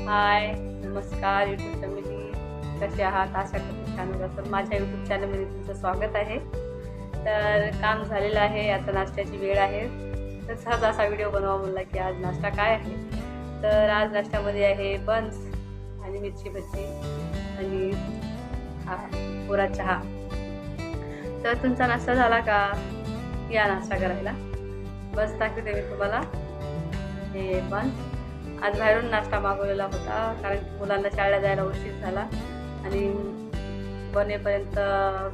हाय, नमस्कार YouTube family. कसे आहात? आशा करते छान असेल. माझ्या यूट्यूब चॅनलमध्ये तुमचं स्वागत आहे. तर काम झालेलं आहे, आता नाश्त्याची वेळ आहे. तर सहज असा व्हिडिओ बनवा म्हणला की आज नाश्ता काय आहे. तर आज नाश्त्यामध्ये आहे बन्स आणि मिरची भजी आणि कोरा चहा. तर तुमचा नाश्ता झाला का? या नाश्ता करायला. बस दाखवते मी तुम्हाला. हे बन्स आज बाहेरून नाश्ता मागवलेला होता, कारण मुलांना शाळेला जायला उशीर झाला आणि बनेपर्यंत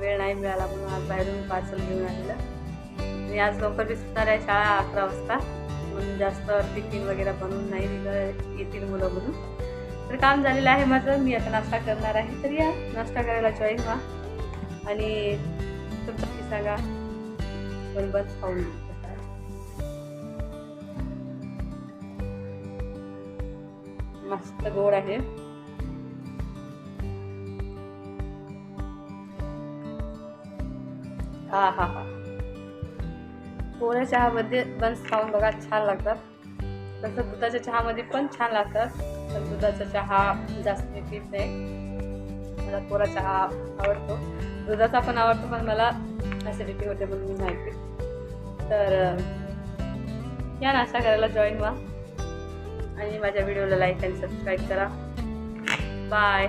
वेळ नाही मिळाला, म्हणून आज बाहेरून पार्सल घेऊन आलेलं. आणि आज लवकर बी सुटणार आहे शाळा 11 वाजता, म्हणून जास्त टिफिन वगैरे बनवून नाही दिलं, येतील मुलं म्हणून. तर काम झालेलं आहे माझं. मी आता नाश्ता करणार आहे. तर या नाश्ता करायला जॉईन व्हा आणि तुमचं सांगा पण बस खाऊन. मस्त गोड आहे. हा हा हा कोऱ्या चहामध्ये बन्स खाऊन बघा, छान लागतात. तसं दुधाच्या चहामध्ये पण छान लागतात, पण दुधाचा चहा जास्त मी पीत नाही. मला कोरा चहा आवडतो, दुधाचा पण आवडतो, पण मला ॲसिडिटी होते म्हणून मी नाही पीत. तर या नाश्ता करायला जॉईन व्हा आणि माझ्या व्हिडिओला लाईक आणि सबस्क्राईब करा. बाय.